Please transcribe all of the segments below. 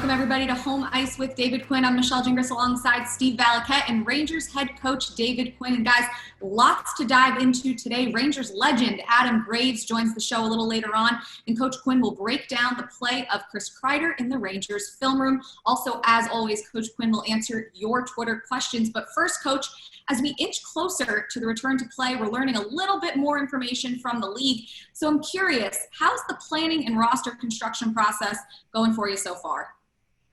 Welcome everybody to Home Ice with David Quinn. I'm Michelle Gingras alongside Steve Valiquette and Rangers head coach David Quinn. And guys, lots to dive into today. Rangers legend Adam Graves joins the show a little later on, and Coach Quinn will break down the play of Chris Kreider in the Rangers film room. Also, as always, Coach Quinn will answer your Twitter questions. But first, Coach, as we inch closer to the return to play, we're learning a little bit more information from the league. So I'm curious, how's the planning and roster construction process going for you so far?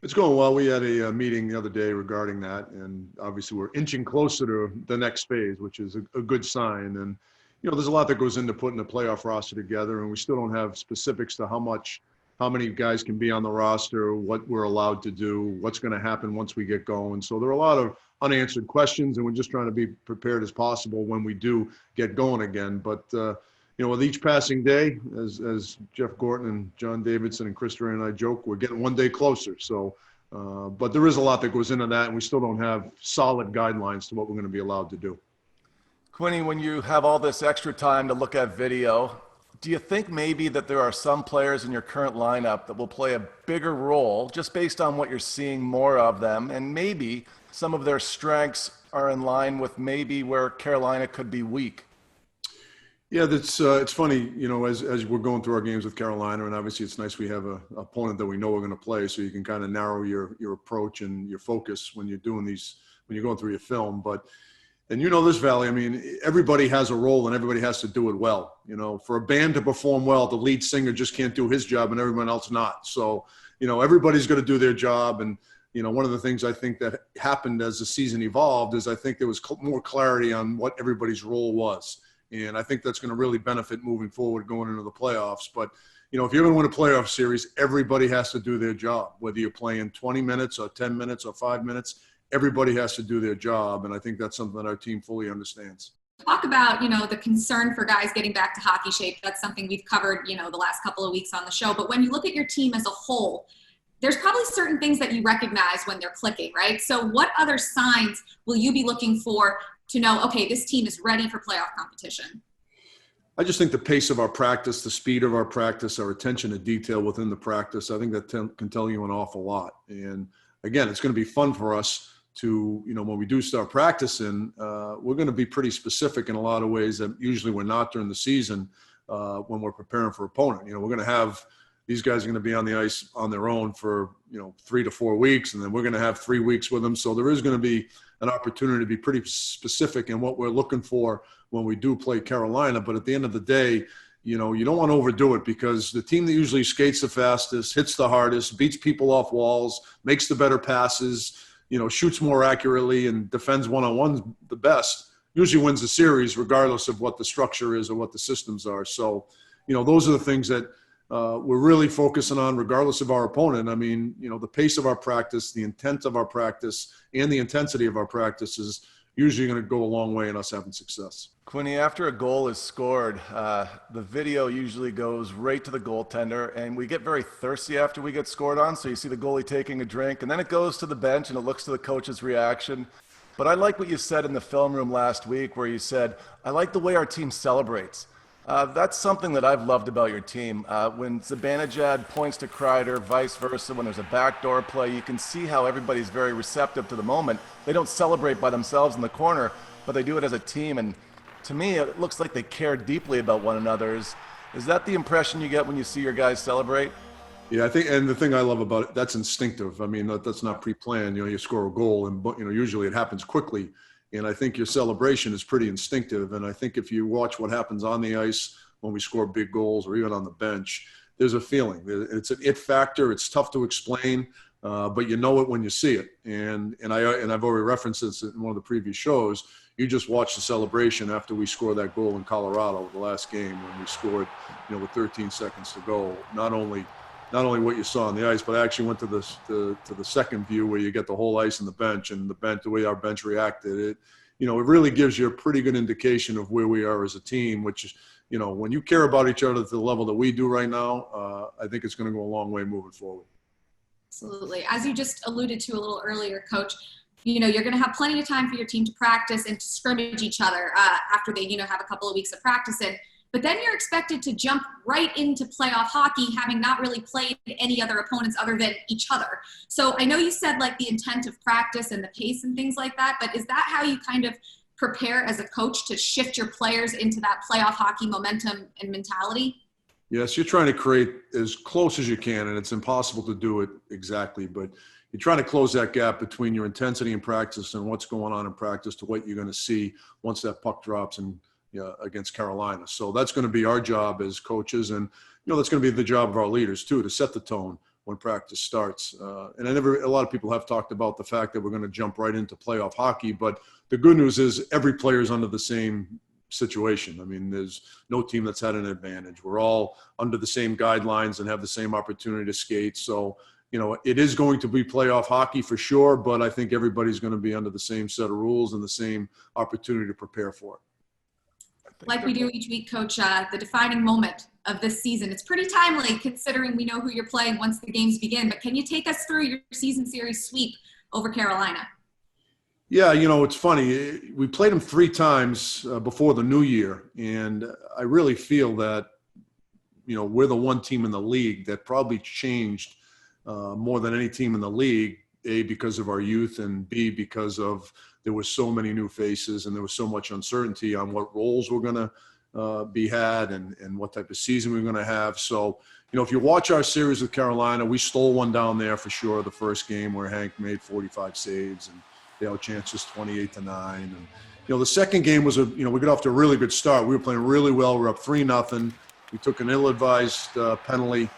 It's going well. We had a meeting the other day regarding that, and obviously we're inching closer to the next phase, which is a good sign. And, you know, there's a lot that goes into putting a playoff roster together, and we still don't have specifics to how many guys can be on the roster, what we're allowed to do, what's going to happen once we get going. So there are a lot of unanswered questions, and we're just trying to be prepared as possible when we do get going again. But, you know, with each passing day, as Jeff Gorton and John Davidson and Chris Duran and I joke, we're getting one day closer. So, but there is a lot that goes into that, and we still don't have solid guidelines to what we're going to be allowed to do. Quinny, when you have all this extra time to look at video, do you think maybe that there are some players in your current lineup that will play a bigger role just based on what you're seeing more of them, and maybe some of their strengths are in line with maybe where Carolina could be weak? Yeah, it's funny, you know, as we're going through our games with Carolina, and obviously it's nice we have an opponent that we know we're going to play, so you can kind of narrow your approach and your focus when you're doing these, when you're going through your film. But, and you know this, Valley, I mean, everybody has a role and everybody has to do it well. You know, for a band to perform well, the lead singer just can't do his job and everyone else not. So, you know, everybody's going to do their job. And, you know, one of the things I think that happened as the season evolved is I think there was more clarity on what everybody's role was. And I think that's going to really benefit moving forward going into the playoffs. But, you know, if you're going to win a playoff series, everybody has to do their job, whether you're playing 20 minutes or 10 minutes or 5 minutes, everybody has to do their job. And I think that's something that our team fully understands. Talk about, you know, the concern for guys getting back to hockey shape. That's something we've covered, you know, the last couple of weeks on the show. But when you look at your team as a whole, there's probably certain things that you recognize when they're clicking, right? So what other signs will you be looking for to know, okay, this team is ready for playoff competition? I just think the pace of our practice, the speed of our practice, our attention to detail within the practice, I think that can tell you an awful lot. And again, it's going to be fun for us to, you know, when we do start practicing, we're going to be pretty specific in a lot of ways that usually we're not during the season when we're preparing for opponent. You know, we're going to have these guys are going to be on the ice on their own for, you know, 3 to 4 weeks, and then we're going to have 3 weeks with them. So there is going to be an opportunity to be pretty specific in what we're looking for when we do play Carolina. But at the end of the day, you know, you don't want to overdo it, because the team that usually skates the fastest, hits the hardest, beats people off walls, makes the better passes, you know, shoots more accurately and defends one-on-ones the best, usually wins the series regardless of what the structure is or what the systems are. So, you know, those are the things that we're really focusing on regardless of our opponent. I mean, you know, the pace of our practice, the intent of our practice, and the intensity of our practice is usually going to go a long way in us having success. Quinny, after a goal is scored, the video usually goes right to the goaltender, and we get very thirsty after we get scored on. So you see the goalie taking a drink, and then it goes to the bench and it looks to the coach's reaction. But I like what you said in the film room last week, where you said, I like the way our team celebrates. That's something that I've loved about your team. When Zibanejad points to Kreider, vice versa, when there's a backdoor play, you can see how everybody's very receptive to the moment. They don't celebrate by themselves in the corner, but they do it as a team. And to me, it looks like they care deeply about one another. Is that the impression you get when you see your guys celebrate? Yeah, I think, and the thing I love about it, that's instinctive. I mean, that's not pre-planned. You know, you score a goal, and, you know, usually it happens quickly. And I think your celebration is pretty instinctive. And I think if you watch what happens on the ice when we score big goals or even on the bench, there's a feeling. It's an it factor. It's tough to explain, but you know it when you see it. And I've already referenced this in one of the previous shows. You just watch the celebration after we scored that goal in Colorado, the last game when we scored, you know, with 13 seconds to go. Not only what you saw on the ice, but I actually went to the second view where you get the whole ice and the bench, and the way our bench reacted. It, you know, it really gives you a pretty good indication of where we are as a team, which is, you know, when you care about each other to the level that we do right now, I think it's going to go a long way moving forward. Absolutely. As you just alluded to a little earlier, Coach, you know, you're going to have plenty of time for your team to practice and to scrimmage each other after they, you know, have a couple of weeks of practice. And but then you're expected to jump right into playoff hockey, having not really played any other opponents other than each other. So I know you said like the intent of practice and the pace and things like that, but is that how you kind of prepare as a coach to shift your players into that playoff hockey momentum and mentality? Yes, you're trying to create as close as you can, and it's impossible to do it exactly, but you're trying to close that gap between your intensity in practice and what's going on in practice to what you're going to see once that puck drops and against Carolina. So that's going to be our job as coaches, and that's going to be the job of our leaders too, to set the tone when practice starts. And a lot of people have talked about the fact that we're going to jump right into playoff hockey, but the good news is every player is under the same situation. I mean, there's no team that's had an advantage. We're all under the same guidelines and have the same opportunity to skate. So, it is going to be playoff hockey for sure, but I think everybody's going to be under the same set of rules and the same opportunity to prepare for it. Like we do each week, Coach, the defining moment of this season. It's pretty timely considering we know who you're playing once the games begin, but can you take us through your season series sweep over Carolina? Yeah, it's funny. We played them 3 times before the new year, and I really feel that, we're the one team in the league that probably changed more than any team in the league, A, because of our youth, and B, because of there were so many new faces and there was so much uncertainty on what roles were going to be had and what type of season we were going to have. So, if you watch our series with Carolina, we stole one down there for sure, the first game where Hank made 45 saves and they outchanced us 28-9. And, the second game was we got off to a really good start. We were playing really well. We were up 3-0. We took an ill-advised penalty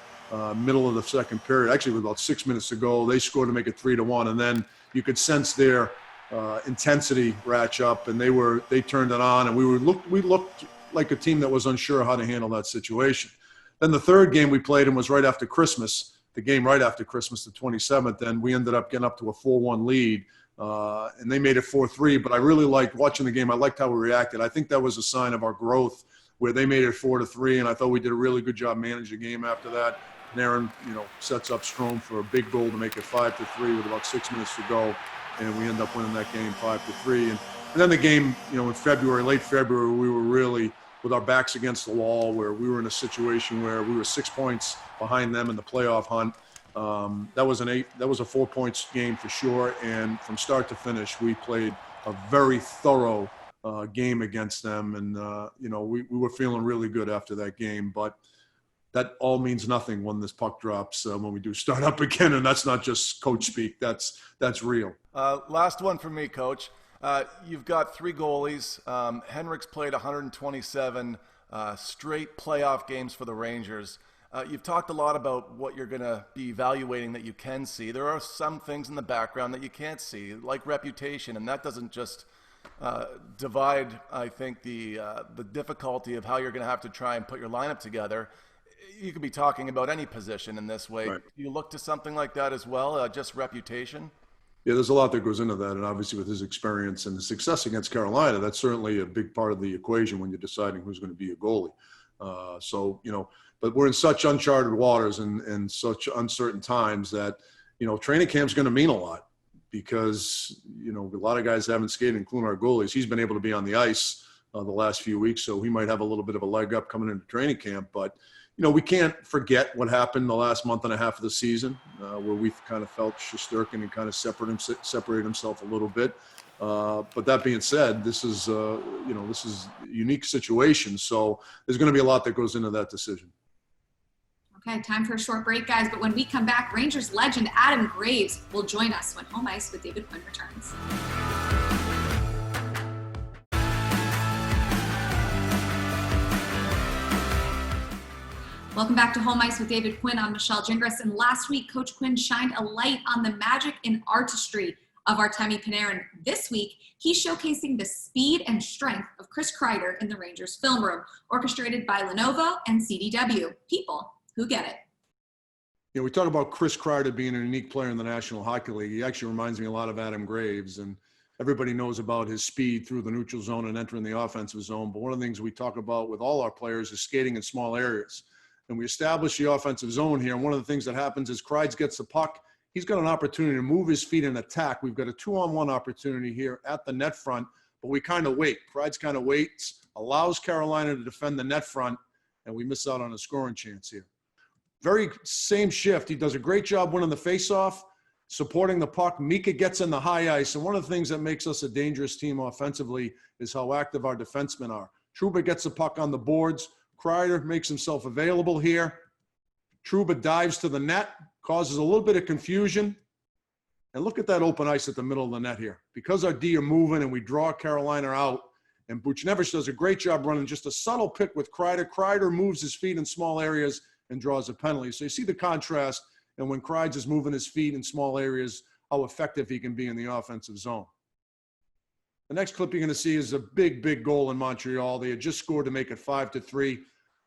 middle of the second period. Actually, with about 6 minutes to go, they scored to make it 3-1. And then you could sense their intensity ratch up, and they turned it on, and we looked like a team that was unsure how to handle that situation. Then the third game we played and was right after Christmas, the 27th, and we ended up getting up to a 4-1 lead. And they made it 4-3, but I really liked watching the game. I liked how we reacted. I think that was a sign of our growth where they made it 4-3, and I thought we did a really good job managing the game after that. And Aaron, sets up Strome for a big goal to make it 5-3 with about 6 minutes to go, and we end up winning that game 5-3. And then the game, in late February, we were really with our backs against the wall, where we were in a situation where we were 6 points behind them in the playoff hunt. That was a 4 points game for sure. And from start to finish, we played a very thorough game against them. And, we were feeling really good after that game, but that all means nothing when this puck drops, when we do start up again. And that's not just coach speak. That's real. Last one for me, Coach. You've got 3 goalies. Henrik's played 127 straight playoff games for the Rangers. You've talked a lot about what you're going to be evaluating that you can see. There are some things in the background that you can't see, like reputation, and that doesn't just divide, I think, the difficulty of how you're going to have to try and put your lineup together. You could be talking about any position in this way. Right. Do you look to something like that as well, just reputation? Yeah, there's a lot that goes into that, and obviously with his experience and the success against Carolina, that's certainly a big part of the equation when you're deciding who's going to be a goalie. But we're in such uncharted waters and such uncertain times that, training camp's going to mean a lot because, a lot of guys haven't skated, including our goalies. He's been able to be on the ice the last few weeks, so he might have a little bit of a leg up coming into training camp. But, we can't forget what happened the last month and a half of the season where we kind of felt Shesterkin and kind of separate himself a little bit. But that being said, this is a unique situation. So there's going to be a lot that goes into that decision. Okay, time for a short break, guys. But when we come back, Rangers legend Adam Graves will join us when Home Ice with David Quinn returns. Welcome back to Home Ice with David Quinn. I'm Michelle Gingras. And last week, Coach Quinn shined a light on the magic and artistry of Artemi Panarin. This week, he's showcasing the speed and strength of Chris Kreider in the Rangers film room, orchestrated by Lenovo and CDW. People who get it. We talk about Chris Kreider being a unique player in the National Hockey League. He actually reminds me a lot of Adam Graves, and everybody knows about his speed through the neutral zone and entering the offensive zone. But one of the things we talk about with all our players is skating in small areas. And we establish the offensive zone here. And one of the things that happens is Kreider gets the puck. He's got an opportunity to move his feet and attack. We've got a 2-on-1 opportunity here at the net front. but we kind of wait. Pride's kind of waits, allows Carolina to defend the net front, and we miss out on a scoring chance here. Very same shift. He does a great job winning the faceoff, supporting the puck. Mika gets in the high ice, and one of the things that makes us a dangerous team offensively is how active our defensemen are. Trouba gets the puck on the boards. Kreider makes himself available here. Trouba dives to the net, causes a little bit of confusion. And look at that open ice at the middle of the net here. Because our D are moving and we draw Carolina out, and Buchnevich does a great job running just a subtle pick with Kreider. Kreider moves his feet in small areas and draws a penalty. So you see the contrast, and when Kreider is moving his feet in small areas, how effective he can be in the offensive zone. The next clip you're going to see is a big, big goal in Montreal. They had just scored to make it 5-3.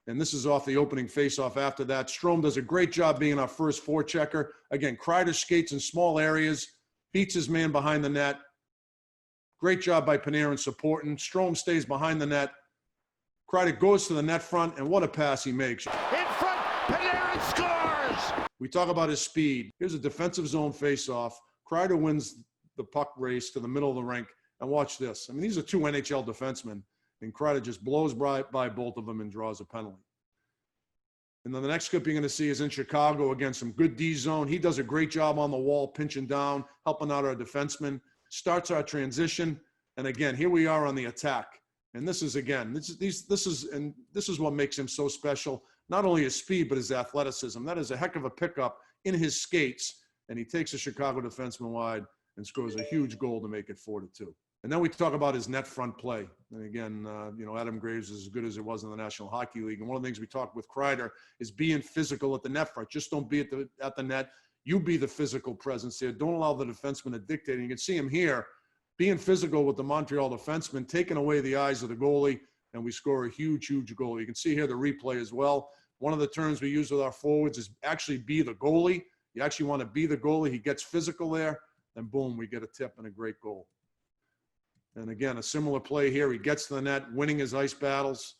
And this is off the opening faceoff after that. Strome does a great job being our first forechecker. Again, Kreider skates in small areas, beats his man behind the net. Great job by Panarin supporting. Strome stays behind the net. Kreider goes to the net front, and what a pass he makes. In front, Panarin scores! We talk about his speed. Here's a defensive zone faceoff. Kreider wins the puck race to the middle of the rink. And watch this. I mean, these are two NHL defensemen. And Kreider just blows by both of them and draws a penalty. And then the next clip you're going to see is in Chicago. Again, some good D zone. He does a great job on the wall, pinching down, helping out our defensemen. Starts our transition. And again, here we are on the attack. And this is, again, this is what makes him so special. Not only his speed, but his athleticism. That is a heck of a pickup in his skates. And he takes a Chicago defenseman wide and scores a huge goal to make it 4-2. And then we talk about his net front play. And again, Adam Graves is as good as it was in the National Hockey League. And one of the things we talked with Kreider is being physical at the net front. Just don't be at the net. You be the physical presence there. Don't allow the defenseman to dictate. And you can see him here being physical with the Montreal defenseman, taking away the eyes of the goalie, and we score a huge, huge goal. You can see here the replay as well. One of the terms we use with our forwards is actually be the goalie. You actually want to be the goalie. He gets physical there, and boom, we get a tip and a great goal. And again, a similar play here. He gets to the net, winning his ice battles,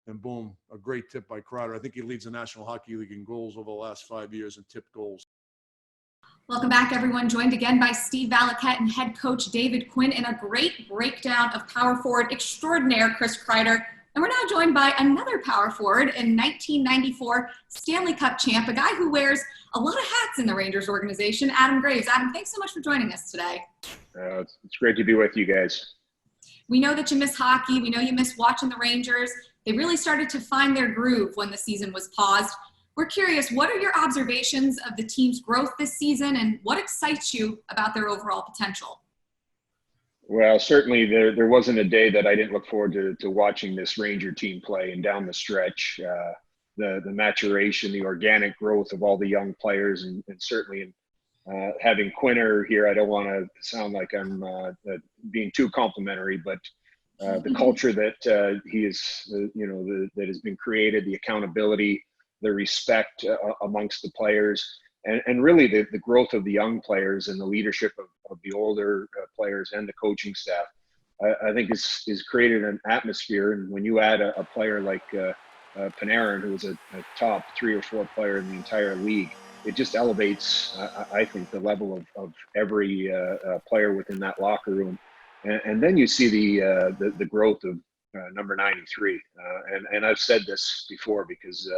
and boom, a great tip by Kreider. I think he leads the National Hockey League in goals over the last 5 years and tipped goals. Welcome back, everyone. Joined again by Steve Valiquette and head coach David Quinn in a great breakdown of power forward extraordinaire Chris Kreider. And we're now joined by another power forward in 1994 Stanley Cup champ, a guy who wears a lot of hats in the Rangers organization, Adam Graves. Adam, thanks so much for joining us today. It's great to be with you guys. We know that you miss hockey. We know you miss watching the Rangers. They really started to find their groove when the season was paused. We're curious, what are your observations of the team's growth this season, and what excites you about their overall potential? Well, certainly there wasn't a day that I didn't look forward to watching this Ranger team play, and down the stretch, the maturation, the organic growth of all the young players, and certainly having Quinner here, I don't want to sound like I'm being too complimentary, but the culture that he is, that has been created, the accountability, the respect amongst the players, and really the growth of the young players and the leadership of the older players and the coaching staff, I think is created an atmosphere. And when you add a player like Panarin, who is a top 3 or 4 player in the entire league, it just elevates, I think, the level of every player within that locker room. And then you see the growth of number 93. And I've said this before because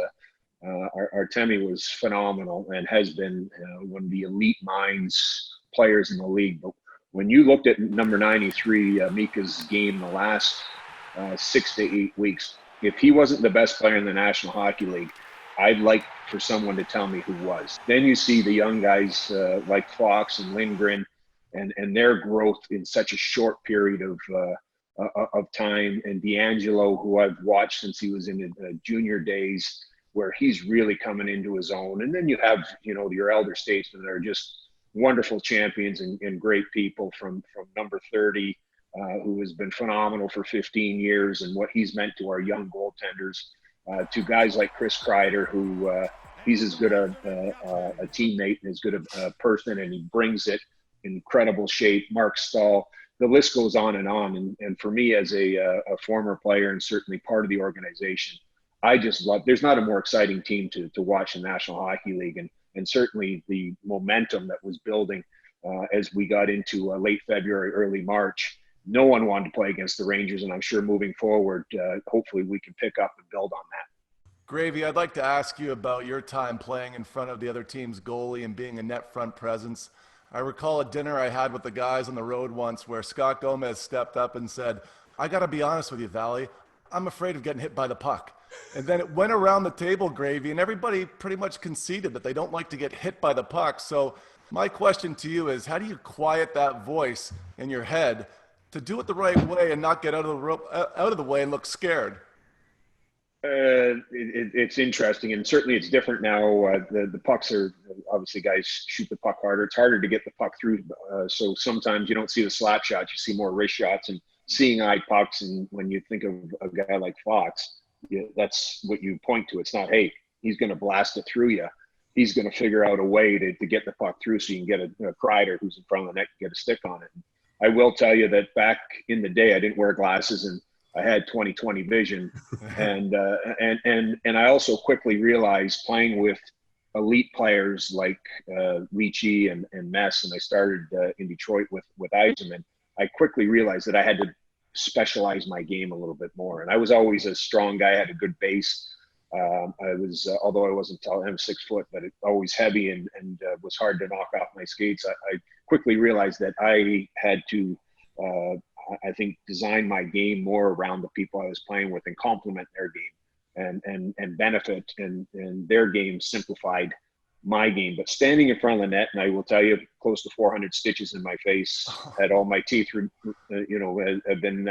our Temi was phenomenal and has been one of the elite minds players in the league. But when you looked at number 93, Mika's game the last 6 to 8 weeks, if he wasn't the best player in the National Hockey League, I'd like for someone to tell me who was. Then you see the young guys like Fox and Lindgren and their growth in such a short period of time. And D'Angelo, who I've watched since he was in the junior days, where he's really coming into his own. And then you have, your elder statesmen that are just wonderful champions and great people from number 30, who has been phenomenal for 15 years and what he's meant to our young goaltenders, to guys like Chris Kreider, who he's as good a teammate and as good a person, and he brings it in incredible shape. Mark Stahl, the list goes on. And for me as a former player and certainly part of the organization, I just love, there's not a more exciting team to watch in the National Hockey League. And certainly the momentum that was building as we got into late February, early March, no one wanted to play against the Rangers. And I'm sure moving forward, hopefully we can pick up and build on that. Gravy, I'd like to ask you about your time playing in front of the other team's goalie and being a net front presence. I recall a dinner I had with the guys on the road once where Scott Gomez stepped up and said, "I got to be honest with you, Valley, I'm afraid of getting hit by the puck." And then it went around the table, Gravy, and everybody pretty much conceded that they don't like to get hit by the puck. So my question to you is, how do you quiet that voice in your head to do it the right way and not get out of the way and look scared? It's interesting, and certainly it's different now. The pucks are obviously, guys shoot the puck harder. It's harder to get the puck through. So sometimes you don't see the slap shots, you see more wrist shots and seeing eye pucks. And when you think of a guy like Fox, that's what you point to. It's not, hey, he's going to blast it through you. He's going to figure out a way to get the puck through so you can get a Kreider who's in front of the net and get a stick on it. I will tell you that back in the day, I didn't wear glasses and I had 20/20 vision, and I also quickly realized playing with elite players like Leachy and Mess, and I started in Detroit with Yzerman. I quickly realized that I had to specialize my game a little bit more, and I was always a strong guy, had a good base. I was, although I wasn't tall, I'm 6 foot, but always heavy and was hard to knock off my skates. I quickly realized that I had to. I think design my game more around the people I was playing with and complement their game and benefit, and their game simplified my game. But standing in front of the net, and I will tell you, close to 400 stitches in my face, had all my teeth, have been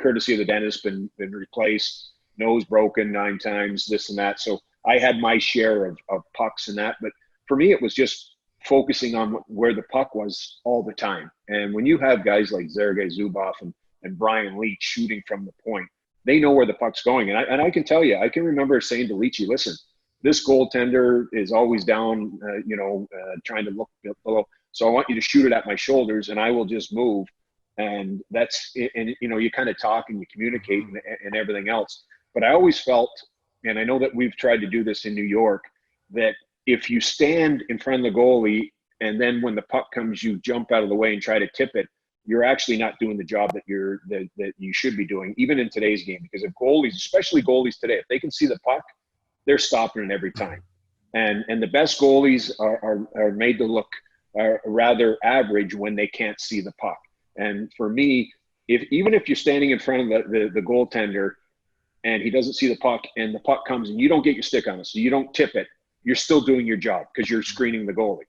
courtesy of the dentist, been replaced, nose broken 9 times, this and that. So I had my share of pucks and that, but for me, it was just focusing on where the puck was all the time. And when you have guys like Sergei Zubov and Brian Leach shooting from the point, they know where the puck's going. And I can tell you, I can remember saying to Leachy, listen, this goaltender is always down, trying to look below. So I want you to shoot it at my shoulders and I will just move. And that's, and you kind of talk and you communicate and everything else. But I always felt, and I know that we've tried to do this in New York, that if you stand in front of the goalie and then when the puck comes, you jump out of the way and try to tip it, you're actually not doing the job that you should be doing, even in today's game. Because if goalies, especially goalies today, if they can see the puck, they're stopping it every time. And the best goalies are made to look rather average when they can't see the puck. And for me, even if you're standing in front of the goaltender and he doesn't see the puck and the puck comes and you don't get your stick on it, so you don't tip it, you're still doing your job because you're screening the goalie.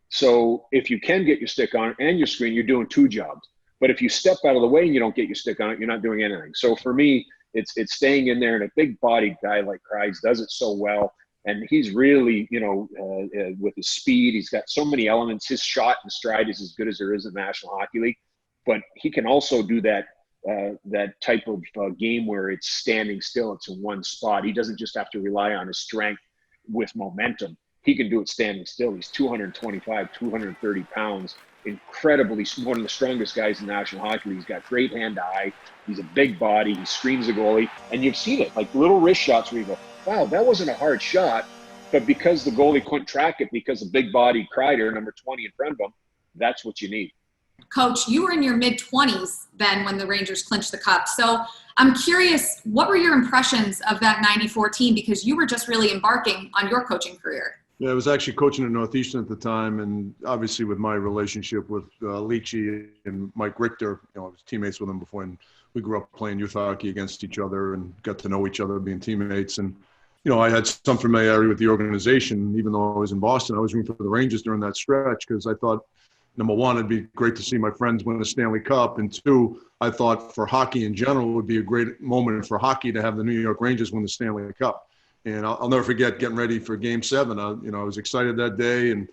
So if you can get your stick on it and you're screening, you're doing 2 jobs. But if you step out of the way and you don't get your stick on it, you're not doing anything. So for me, it's staying in there, and a big-bodied guy like Kreis does it so well. And he's really, with his speed, he's got so many elements. His shot and stride is as good as there is in the National Hockey League. But he can also do that type of game where it's standing still. It's in one spot. He doesn't just have to rely on his strength with momentum. He can do it standing still. He's 225, 230 pounds, incredibly, one of the strongest guys in the National Hockey League. He's got great hand-eye. He's a big body. He screams the goalie. And you've seen it, like little wrist shots where you go, wow, that wasn't a hard shot. But because the goalie couldn't track it because of big-bodied Kreider, number 20 in front of him, that's what you need. Coach, you were in your mid-20s then when the Rangers clinched the cup. So I'm curious, what were your impressions of that 94 team? Because you were just really embarking on your coaching career. Yeah, I was actually coaching at Northeastern at the time, and obviously with my relationship with Leachy and Mike Richter, I was teammates with him before, and we grew up playing youth hockey against each other and got to know each other, being teammates. And I had some familiarity with the organization. Even though I was in Boston, I was rooting for the Rangers during that stretch because I thought, number one, it'd be great to see my friends win the Stanley Cup, and 2, I thought for hockey in general, it would be a great moment for hockey to have the New York Rangers win the Stanley Cup. And I'll never forget getting ready for Game 7. I was excited that day, and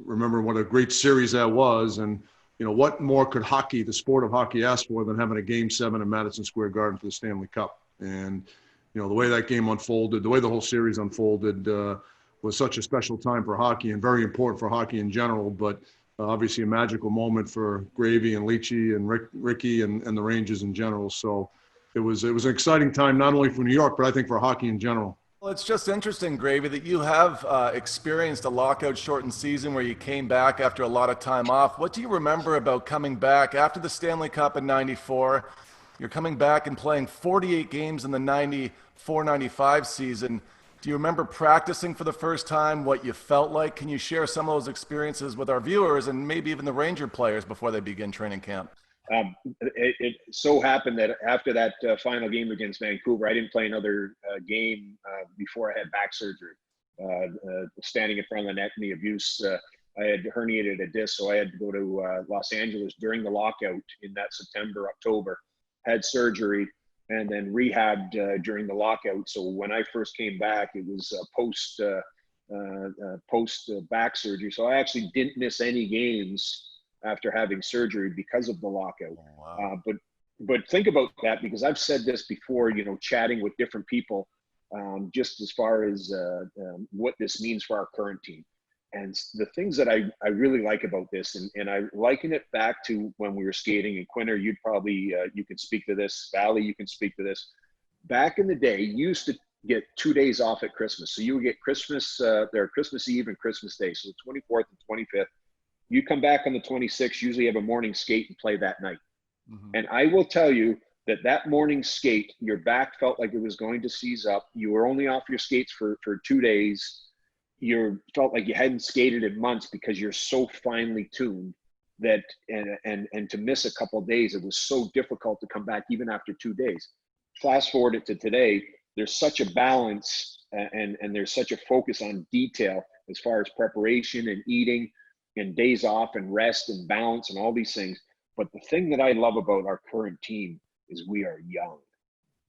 remember what a great series that was. And what more could hockey, the sport of hockey, ask for than having a Game 7 in Madison Square Garden for the Stanley Cup? And the way that game unfolded, the way the whole series unfolded, was such a special time for hockey and very important for hockey in general. But obviously a magical moment for Gravy and Leachy and Ricky and the Rangers in general. So. It was an exciting time, not only for New York, but I think for hockey in general. Well, it's just interesting, Gravy, that you have experienced a lockout shortened season where you came back after a lot of time off. What do you remember about coming back after the Stanley Cup in 94? You're coming back and playing 48 games in the 94-95 season. Do you remember practicing for the first time, what you felt like? Can you share some of those experiences with our viewers and maybe even the Ranger players before they begin training camp? It so happened that after that final game against Vancouver, I didn't play another game before I had back surgery. Standing in front of the net and the abuse, I had herniated a disc, so I had to go to Los Angeles during the lockout in that September, October, had surgery, and then rehabbed during the lockout. So when I first came back, it was post back surgery. So I actually didn't miss any games after having surgery because of the lockout. Oh, wow. But think about that, because I've said this before, chatting with different people, just as far as what this means for our current team. And the things that I really like about this, and I liken it back to when we were skating, and Quinn, you'd probably, you can speak to this, Valley, you can speak to this. Back in the day, you used to get 2 days off at Christmas. So you would get Christmas Eve and Christmas Day. So the 24th and 25th. You come back on the 26th, usually have a morning skate and play that night. Mm-hmm. And I will tell you that morning skate, your back felt like it was going to seize up. You were only off your skates for 2 days. You felt like you hadn't skated in months because you're so finely tuned that, and to miss a couple of days, it was so difficult to come back even after 2 days. Fast forward it to today, there's such a balance and there's such a focus on detail as far as preparation and eating and days off and rest and balance and all these things. But the thing that I love about our current team is we are young.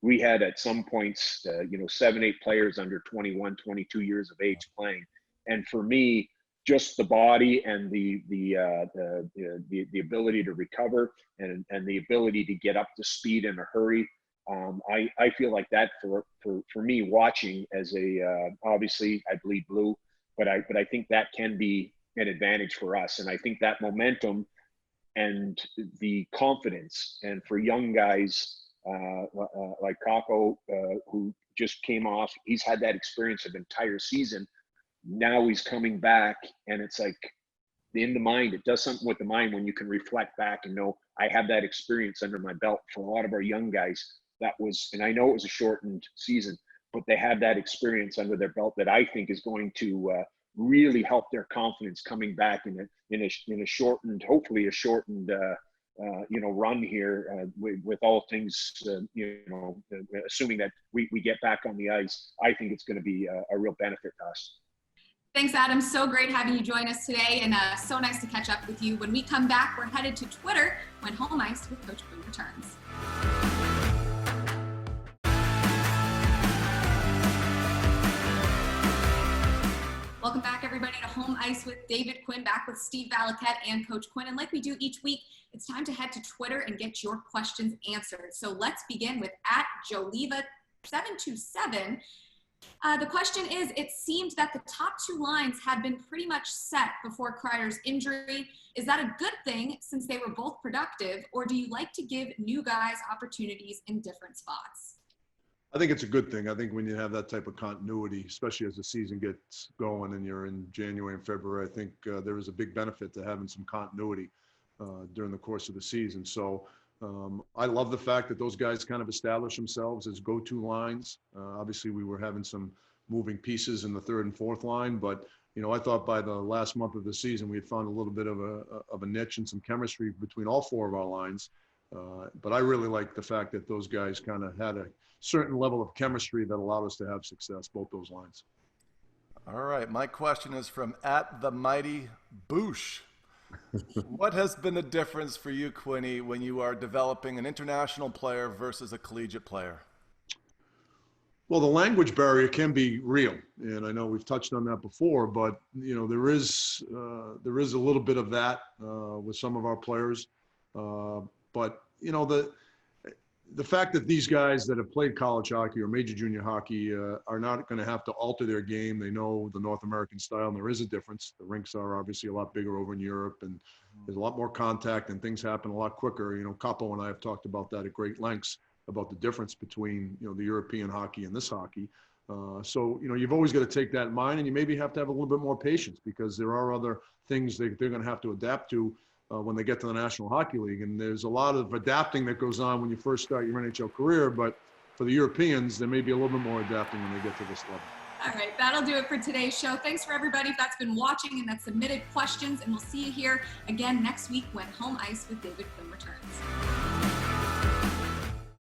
We had at some points, 7, 8 players under 21, 22 years of age playing. And for me, just the body and the ability to recover and the ability to get up to speed in a hurry. I feel like that for me watching as obviously I bleed blue, but I think that can be an advantage for us. And I think that momentum and the confidence, and for young guys like Kako, who just came off, he's had that experience of entire season. Now he's coming back, and it's like in the mind, it does something with the mind when you can reflect back and know I have that experience under my belt. For a lot of our young guys, that was, and I know it was a shortened season, but they have that experience under their belt that I think is going to really help their confidence coming back in a shortened, hopefully a shortened run here with all things assuming that we get back on the ice. I think it's going to be a real benefit to us. Thanks, Adam. So great having you join us today, and so nice to catch up with you. When we come back, we're headed to Twitter when Home Ice with Coach Quinn returns. Welcome back, everybody, to Home Ice with David Quinn, back with Steve Valiquette and Coach Quinn. And like we do each week, it's time to head to Twitter and get your questions answered. So let's begin with @Joliva727. The question is, it seemed that the top 2 lines had been pretty much set before Kreider's injury. Is that a good thing since they were both productive, or do you like to give new guys opportunities in different spots? I think it's a good thing. I think when you have that type of continuity, especially as the season gets going and you're in January and February, I think there is a big benefit to having some continuity during the course of the season. So I love the fact that those guys kind of established themselves as go-to lines. Obviously, we were having some moving pieces in the 3rd and 4th line, but I thought by the last month of the season, we had found a little bit of a niche and some chemistry between all 4 of our lines. But I really like the fact that those guys kind of had a certain level of chemistry that allowed us to have success, both those lines. All right. My question is from @TheMightyBoosh. What has been the difference for you, Quinny, when you are developing an international player versus a collegiate player? Well, the language barrier can be real, and I know we've touched on that before, but there is a little bit of that with some of our players. But the fact that these guys that have played college hockey or major junior hockey are not going to have to alter their game. They know the North American style, and there is a difference. The rinks are obviously a lot bigger over in Europe, and there's a lot more contact, and things happen a lot quicker. Capo and I have talked about that at great lengths, about the difference between, the European hockey and this hockey. So, you've always got to take that in mind, and you maybe have to have a little bit more patience because there are other things they're going to have to adapt to when they get to the National Hockey League. And there's a lot of adapting that goes on when you first start your NHL career, but for the Europeans, there may be a little bit more adapting when they get to this level. All right, that'll do it for today's show. Thanks for everybody that's been watching and that submitted questions, and we'll see you here again next week when Home Ice with David Quinn returns.